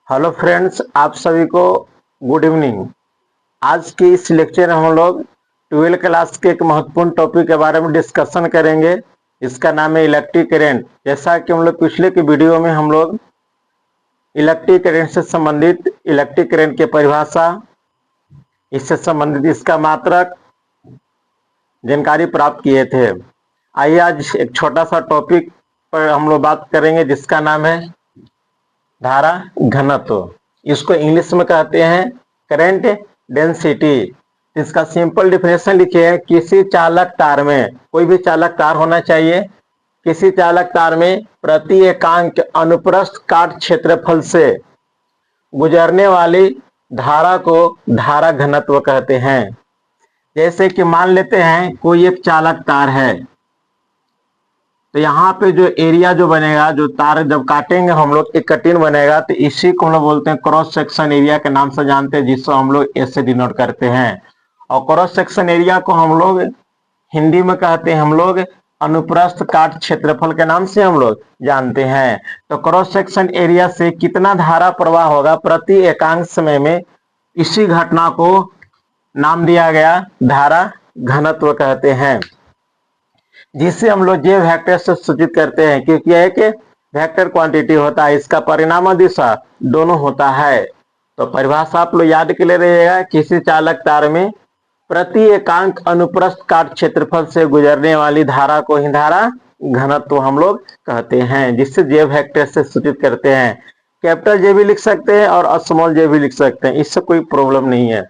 Hello friends, आप सभी को गुड इवनिंग। आज की इस लेक्चर में हम लोग 12 क्लास के एक महत्वपूर्ण टॉपिक के बारे में डिस्कशन करेंगे। इसका नाम है इलेक्ट्रिक करंट। जैसा कि हम लोग पिछले की वीडियो में हम लोग इलेक्ट्रिक करंट से संबंधित इलेक्ट्रिक करंट की परिभाषा, इससे संबंधित इसका मात्रक जानकारी प्राप्त किए थे। आइए आज एक छोटा सा टॉपिक पर हम लोग बात करेंगे जिसका नाम है धारा घनत्व। इसको इंग्लिश में कहते हैं करंट डेंसिटी। इसका सिंपल डिफिनेशन लिखे है, किसी चालक तार में, कोई भी चालक तार होना चाहिए, किसी चालक तार में प्रति एकांक अनुप्रस्थ काट क्षेत्रफल से गुजरने वाली धारा को धारा घनत्व कहते हैं। जैसे कि मान लेते हैं कोई एक चालक तार है, तो यहाँ पे जो एरिया जो बनेगा, जो तार जब काटेंगे हम लोग एक कटिंग बनेगा, तो इसी को हम लोग बोलते हैं क्रॉस सेक्शन एरिया के नाम से जानते हैं, जिसको हम लोग एस से डिनोट करते हैं। और क्रॉस सेक्शन एरिया को हम लोग हिंदी में कहते हैं हम लोग अनुप्रस्थ काट क्षेत्रफल के नाम से हम लोग जानते हैं। तो क्रॉस सेक्शन एरिया से कितना धारा प्रवाह होगा प्रति एकांक समय में, इसी घटना को नाम दिया गया धारा घनत्व कहते हैं, जिसे हम लोग जे वेक्टर से सूचित करते हैं, क्योंकि एक वेक्टर क्वांटिटी होता है, इसका परिणाम दिशा दोनों होता है। तो परिभाषा आप लोग याद के लिए रहिएगा, किसी चालक तार में प्रति एकांक अनुप्रस्थ काट क्षेत्रफल से गुजरने वाली धारा को ही धारा घनत्व हम लोग कहते हैं, जिससे जे वेक्टर से सूचित करते हैं। कैपिटल जे भी लिख सकते हैं और स्मॉल जे भी लिख सकते हैं, इससे कोई प्रॉब्लम नहीं है।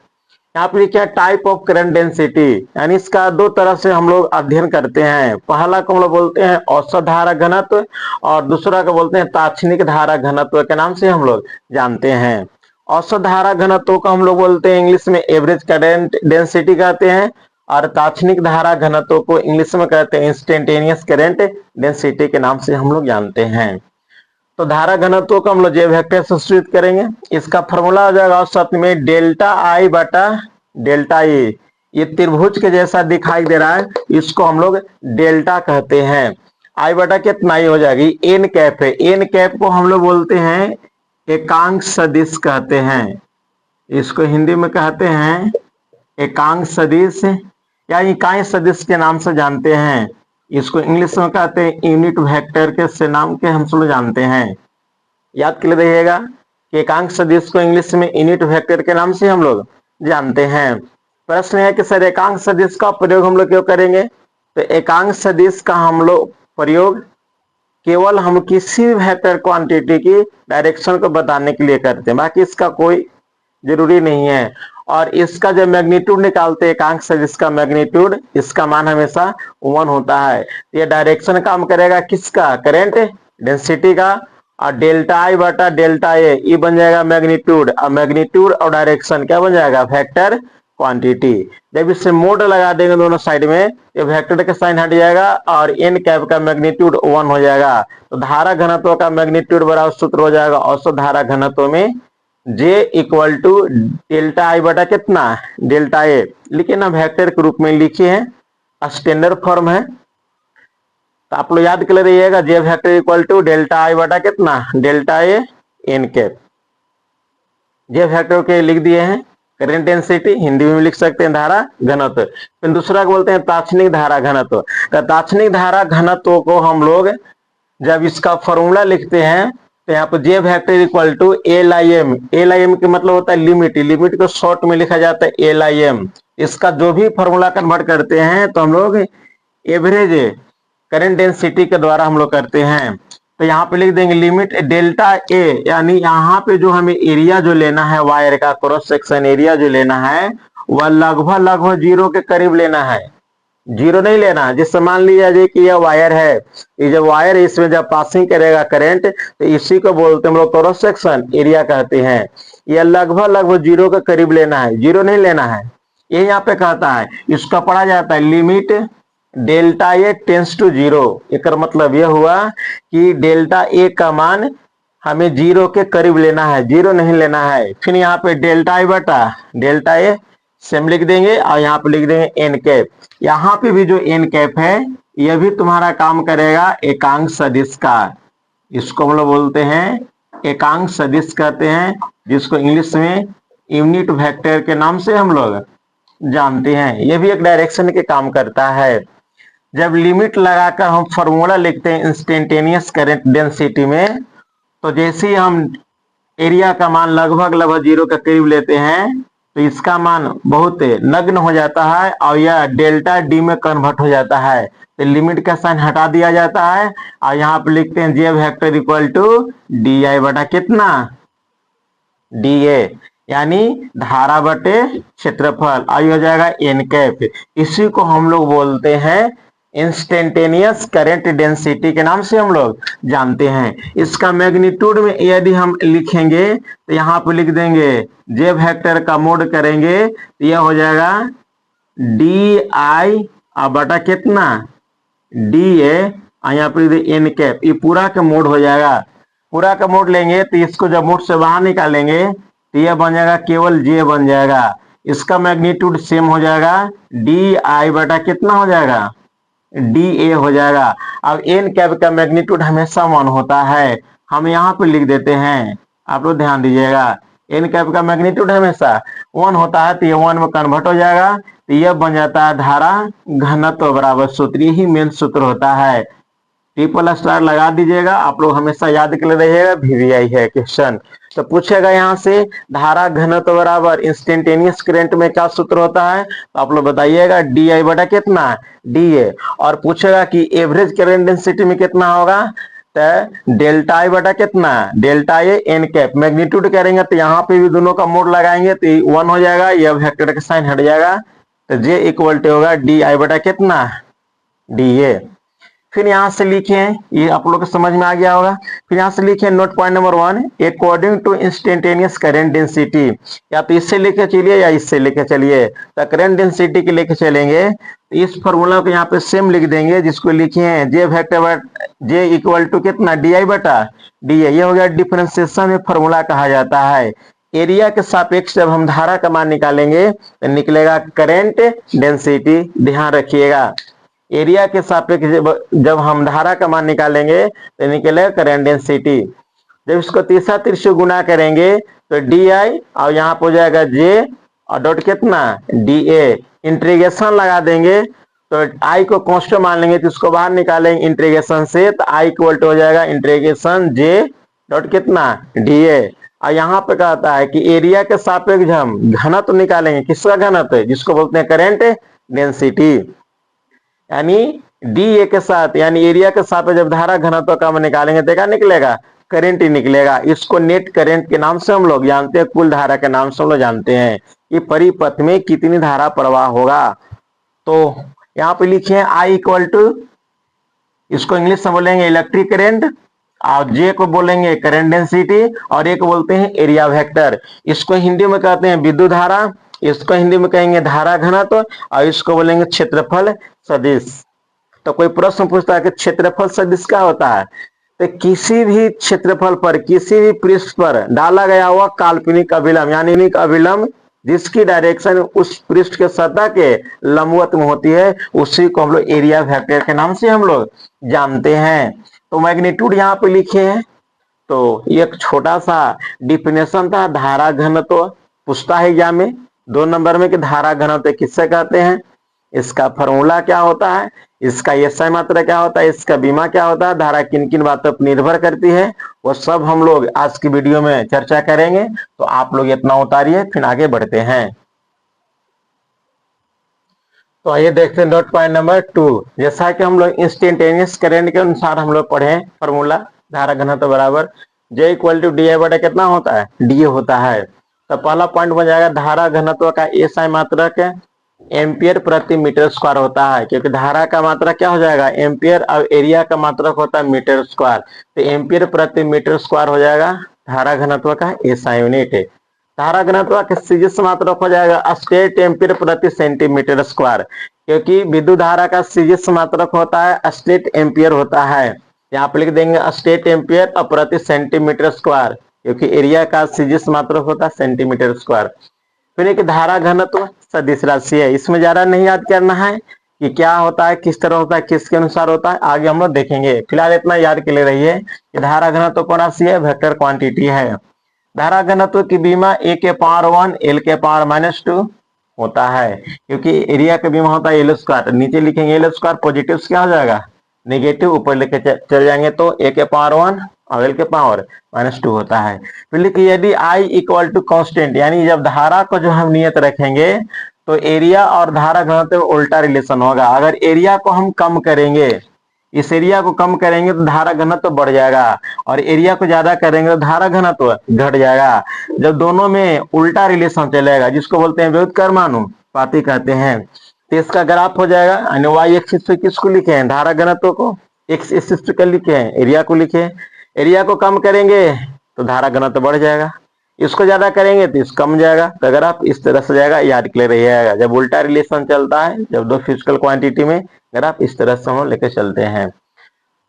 यहाँ पे लिखा है टाइप ऑफ करंट डेंसिटी, यानी इसका दो तरह से हम लोग अध्ययन करते हैं। पहला को हम लोग बोलते हैं औसत धारा घनत्व और दूसरा को बोलते हैं तात्क्षणिक धारा घनत्व के नाम से हम लोग जानते हैं। औसत धारा घनत्व को हम लोग बोलते हैं इंग्लिश में एवरेज करंट डेंसिटी कहते हैं, और तात्क्षणिक धारा घनत्व को इंग्लिश में कहते हैं इंस्टेंटेनियस करंट डेंसिटी के नाम से हम लोग जानते हैं। तो धारा घनत्व को हम लोग जे वेक्टर से सूचित करेंगे। इसका फॉर्मूला हो जाएगा औसत में डेल्टा आई बटा डेल्टा ए। ये त्रिभुज के जैसा दिखाई दे रहा है, इसको हम लोग डेल्टा कहते हैं। आई बटा कितना ही हो जाएगी एन कैप है। एन कैप को हम लोग बोलते हैं एकांक सदिश कहते हैं, इसको हिंदी में कहते हैं एकांक सदिश या इकाई सदिश के नाम से जानते हैं। इसको इंग्लिश में कहते हैं यूनिट वेक्टर के से नाम के हम लोग जानते हैं। याद कर रहिएगा कि एकांक सदिश को इंग्लिश में यूनिट वेक्टर के नाम से हम लोग जानते हैं। प्रश्न है कि सर एकांक सदिश का प्रयोग हम लोग क्यों करेंगे? तो एकांक सदिश का हम लोग प्रयोग केवल हम किसी वेक्टर क्वांटिटी की डायरेक्शन को बताने के लिए करते हैं, बाकी इसका कोई जरूरी नहीं है। और इसका जब मैग्नीट्यूड निकालते हैं एकांक सदिश का मैग्नीट्यूड, इसका मान हमेशा 1 होता है। ये डायरेक्शन काम करेगा किसका? करंट डेंसिटी का। और डेल्टा आई बटा डेल्टा ए, ये बन जाएगा मैग्नीट्यूड, और मैग्नीट्यूड और डायरेक्शन क्या बन जाएगा? Vector quantity. जब इससे मोड लगा देंगे दोनों साइड में, ये वेक्टर का साइन हट जाएगा और एन कैप का मैग्नीट्यूड 1 हो जाएगा। तो धारा घनत्व का मैग्नीट्यूड बराबर सूत्र हो जाएगा औसत धारा घनत्व में J equal to delta I बटा कितना? डेल्टा ए। लिखे ना वेक्टर के रूप में लिखे हैं, स्टैंडर्ड फॉर्म है, तो आप लोग याद कर रहिएगा J vector equal to delta I बटा कितना? Delta A N cap. J vector के लिख दिए हैं करंट डेंसिटी, हिंदी में लिख सकते हैं धारा घनत्व। फिर दूसरा को बोलते हैं तात्क्षणिक धारा घनत्व। तो तात्क्षणिक धारा घनत्व को हम लोग जब इसका फॉर्मूला लिखते हैं, तो यहाँ पर J vector equal to L I M. L I M का मतलब होता है लिमिट, लिमिट को शॉर्ट में लिखा जाता है एल आई एम। इसका जो भी फॉर्मूला कन्वर्ट करते हैं तो हम लोग एवरेज करंट डेंसिटी के द्वारा हम लोग करते हैं। तो यहाँ पे लिख देंगे लिमिट डेल्टा ए, यानी यहाँ पे जो हमें एरिया जो लेना है वायर का, क्रॉस सेक्शन एरिया जो लेना है वह लगभग 0 के करीब लेना है, 0 नहीं लेना है। जिससे मान लिया जाए कि यह वायर है, ये जो वायर है इसमें जब पासिंग करेगा करंट, तो इसी को बोलते हैं हम लोग क्रॉस सेक्शन एरिया कहते हैं। यह लगभग 0 के करीब लेना है, 0 नहीं लेना है, ये यहाँ पे कहता है। इसका पढ़ा जाता है limit delta A tends to 0। एक मतलब यह हुआ कि डेल्टा ए का मान हमें 0 के करीब लेना है, 0 नहीं लेना है। फिर यहाँ पे डेल्टा आई बटा डेल्टा ए सेम लिख देंगे, और यहाँ पे लिख देंगे एन कैप। यहाँ पे भी जो एन कैप है यह भी तुम्हारा काम करेगा एकांक सदिश का, इसको हम लोग बोलते हैं एकांक सदिश कहते हैं, जिसको इंग्लिश में यूनिट वेक्टर के नाम से हम लोग जानते हैं। यह भी एक डायरेक्शन के काम करता है। जब लिमिट लगाकर हम फॉर्मूला लिखते हैं इंस्टेंटेनियस करंट डेंसिटी में, तो जैसे ही हम एरिया का मान लगभग लगभग 0 के करीब लेते हैं, तो इसका मान बहुत नग्न हो जाता है और यह डेल्टा डी में कन्वर्ट हो जाता है। तो लिमिट का साइन हटा दिया जाता है और यहाँ पे लिखते हैं J vector equal to D I बटा कितना, डी ए, यानी धारा बटे क्षेत्रफल, आई हो जाएगा एन कैप। इसी को हम लोग बोलते हैं इंस्टेंटेनियस करंट डेंसिटी के नाम से हम लोग जानते हैं। इसका मैग्नीट्यूड में यदि हम लिखेंगे तो यहाँ पे लिख देंगे, जे वेक्टर का मोड करेंगे तो यह हो जाएगा डी आई बटा कितना, डी ए, यहाँ पे एन कैप। ये पूरा का मोड हो जाएगा। पूरा का मोड लेंगे तो इसको जब मोड से बाहर निकालेंगे तो यह बन जाएगा केवल जे बन जाएगा। इसका मैग्नीट्यूड सेम हो जाएगा, डी आई बटा कितना हो जाएगा, डी ए हो जाएगा। अब एन कैप का मैग्नीट्यूड हमेशा 1 होता है, हम यहाँ पे लिख देते हैं, आप लोग ध्यान दीजिएगा। एन कैप का मैग्नीट्यूड हमेशा 1 होता है, तो ये 1 में कन्वर्ट हो जाएगा, तो यह बन जाता है धारा घनत्व बराबर सूत्र। यही मेन सूत्र होता है। ट्रिपल स्टार लगा दीजिएगा, आप लोग हमेशा याद कर रहिएगा, वीवीआई है क्वेश्चन। तो पूछेगा यहाँ से धारा घनत्व बराबर इंस्टेंटेनियस करंट में क्या सूत्र होता है, तो आप लोग बताइएगा डी आई बटा कितना, डी ए। और पूछेगा कि एवरेज करंट डेंसिटी में कितना होगा, तो डेल्टा आई बटा कितना, delta A N cap. Magnitude करेंगे तो यहाँ पे भी दोनों का मोड लगाएंगे तो 1 हो जाएगा, यह वेक्टर का साइन हट जाएगा, तो जे इक्वल टू होगा डी आई बटा कितना, डी ए। फिर यहां से लिखे, ये आप लोग को समझ में आ गया होगा। फिर यहां से लिखे note point number 1, according to instantaneous current density, या तो इससे लेके चलिए या इससे लेके चलिए। तो करंट डेंसिटी के लेके चलेंगे तो इस फॉर्मूला को यहाँ पे सेम लिख देंगे, जिसको लिखे हैं J vector J equal to कितना, डी आई बटा डी ए। ये हो गया डिफरेंशिएशन में फॉर्मूला कहा जाता है। एरिया के सापेक्ष जब हम धारा का मान निकालेंगे तो निकलेगा करंट डेंसिटी। ध्यान रखिएगा, एरिया के सापेक्ष जब हम धारा का मान निकालेंगे तो निकलेगा करंट डेंसिटी। जब इसको तीसरा तीर से गुना करेंगे तो डी आई और यहाँ पे हो जाएगा जे और डॉट कितना, डी ए। इंटीग्रेशन लगा देंगे तो आई को कांस्टेंट मान लेंगे, तो इसको बाहर निकालेंगे इंटीग्रेशन से, तो आई इक्वल टू हो जाएगा इंटीग्रेशन जे डॉट कितना, डी ए। और यहाँ पे कहता है कि एरिया के सापेक्ष हम घनत्व निकालेंगे। किसका घनत्व, जिसको बोलते हैं करंट डेंसिटी, यानी डी ए के साथ, यानी एरिया के साथ जब धारा घनत्व का हम निकालेंगे तो क्या निकलेगा, करंट ही निकलेगा। इसको नेट करंट के नाम से हम लोग जानते हैं, कुल धारा के नाम से हम लोग जानते हैं कि परिपथ में कितनी धारा प्रवाह होगा। तो यहाँ पे लिखे हैं आई इक्वल टू, इसको इंग्लिश में बोलेंगे इलेक्ट्रिक करंट, और जे को बोलेंगे करंट डेंसिटी, और एक बोलते हैं एरिया वेक्टर। इसको हिंदी में कहते हैं विद्युत धारा, इसको हिंदी में कहेंगे धारा घनत्व, और इसको बोलेंगे क्षेत्रफल सदिश। तो कोई प्रश्न पूछता है कि क्षेत्रफल सदिश क्या होता है, तो किसी भी क्षेत्रफल पर, किसी भी पृष्ठ पर डाला गया हुआ काल्पनिक अभिलंब, यानी अभिलंब जिसकी डायरेक्शन उस पृष्ठ के सतह के लंबवत में होती है, उसी को हम लोग एरिया वेक्टर के नाम से हम लोग जानते हैं। तो मैग्नीट्यूड यहाँ पे लिखे हैं, तो ये एक छोटा सा डिफिनेशन था। धारा घनत्व पूछता है एग्जाम में 2 नंबर में कि धारा घनत्व किससे कहते हैं, इसका फॉर्मूला क्या होता है, इसका एसआई मात्रा क्या होता है, इसका बीमा क्या होता है, धारा किन किन बातों पर निर्भर करती है, वो सब हम लोग आज की वीडियो में चर्चा करेंगे। तो आप लोग इतना उतारिए, फिर आगे बढ़ते हैं। तो आइए देखते हैं नोट पॉइंट नंबर 2। जैसा कि हम लोग इंस्टेंटेनियस करंट के अनुसार हम लोग पढ़े फॉर्मूला, धारा घनत्व बराबर J equal to D I बटा कितना होता है, डी ए होता है। तो पहला पॉइंट बन जाएगा धारा घनत्व का एसआई मात्रक एम्पियर प्रति मीटर स्क्वायर होता है, क्योंकि धारा का मात्रा क्या हो जाएगा, एम्पियर, और एरिया का मात्रक होता है मीटर स्क्वायर। तो एम्पियर प्रति मीटर स्क्वायर हो जाएगा धारा घनत्व का एसआई यूनिट। धारा घनत्व का सीजीएस मात्रक हो जाएगा स्टेट एम्पियर प्रति सेंटीमीटर स्क्वायर, क्योंकि विद्युत धारा का सीजीएस मात्रक होता है स्टेट एम्पियर होता है। यहाँ पे लिख देंगे स्टेट एम्पियर और प्रति सेंटीमीटर स्क्वायर, क्योंकि एरिया का सीजीएस मात्रक होता है सेंटीमीटर स्क्वायर। फिर एक धारा घनत्व सदिश राशि है, इसमें ज्यादा नहीं याद करना है, कि क्या होता है, किस तरह होता है, किसके अनुसार होता है, आगे हम लोग देखेंगे। फिलहाल इतना याद के लिए रहिए कि धारा घनत्व कौन सी है, वेक्टर क्वांटिटी है। धारा घनत्व की बीमा ए के पावर 1 एल के पावर -2 होता है, क्योंकि एरिया का बीमा होता है एल स्क्वायर। नीचे लिखेंगे एल स्क्वायर, पॉजिटिव क्या हो जाएगा, नेगेटिव, ऊपर लेके चल जाएंगे तो ए के पावर 1 और एल के पावर -2 होता है। फिर लिखिए यदि आई इक्वल टू कांस्टेंट, यानी जब धारा को जो हम नियत रखेंगे तो एरिया और धारा घनत्व में उल्टा रिलेशन होगा। अगर एरिया को हम कम करेंगे, इस एरिया को कम करेंगे तो धारा घनत्व बढ़ जाएगा, और एरिया को ज्यादा करेंगे तो धारा घनत्व घट जाएगा। जब दोनों में उल्टा रिलेशन चलेगा, जिसको बोलते हैं व्युत्क्रमानुपाती कहते हैं, तो इसका ग्राफ हो जाएगा। वाई एक्सिस पे किसको लिखे हैं, धारा घनत्व को, एक्स एक्सिस पे लिखे हैं, एरिया को लिखे। एरिया को कम करेंगे तो धारा घनत्व बढ़ जाएगा, इसको ज्यादा करेंगे तो इस कम जाएगा। तो अगर आप इस तरह से जाएगा, याद के लिए रहिएगा, जब उल्टा रिलेशन चलता है, जब दो फिजिकल क्वांटिटी में, अगर आप इस तरह से हम लेकर चलते हैं।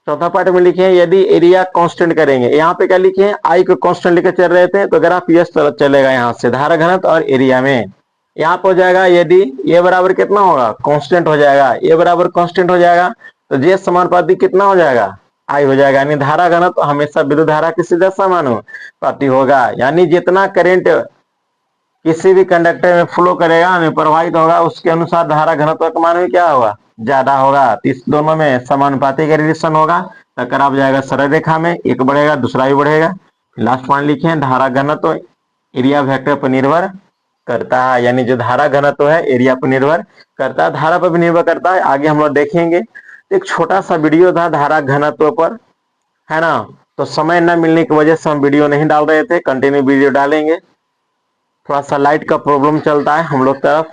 चौथा पार्ट में लिखे हैं यदि एरिया कांस्टेंट करेंगे, यहाँ पे क्या लिखे हैं, आई को कांस्टेंट लेकर चल रहे थे, तो अगर आप इस तरह चलेगा यहाँ से धारा घनत्व और एरिया में, यहाँ पे हो जाएगा यदि ये बराबर कितना होगा, कांस्टेंट हो जाएगा, ये बराबर कांस्टेंट हो जाएगा, तो जे समानुपाती कितना हो जाएगा, आई हो जाएगा। यानी धारा घनत्व तो हमेशा विद्युत धारा के सीधा समानुपाती होगा। यानी जितना करंट किसी भी कंडक्टर में फ्लो करेगा, में प्रवाहित होगा, उसके अनुसार धारा घनत्व का मान भी क्या होगा, ज्यादा होगा। तो इस दोनों में समानुपाती का रिलेशन होगा, टकराव जाएगा सरल रेखा में, एक बढ़ेगा दूसरा भी बढ़ेगा। लास्ट पॉइंट लिखे हैं धारा घनत्व एरिया वेक्टर पर निर्भर करता है, यानी जो धारा घनत्व है एरिया पर निर्भर करता है, धारा पर भी निर्भर करता है। आगे हम लोग देखेंगे। एक छोटा सा वीडियो था धारा घनत्व पर, है ना, तो समय न मिलने की वजह से हम वीडियो नहीं डाल रहे थे, कंटिन्यू वीडियो डालेंगे। थोड़ा सा लाइट का प्रॉब्लम चलता है हम लोग तरफ,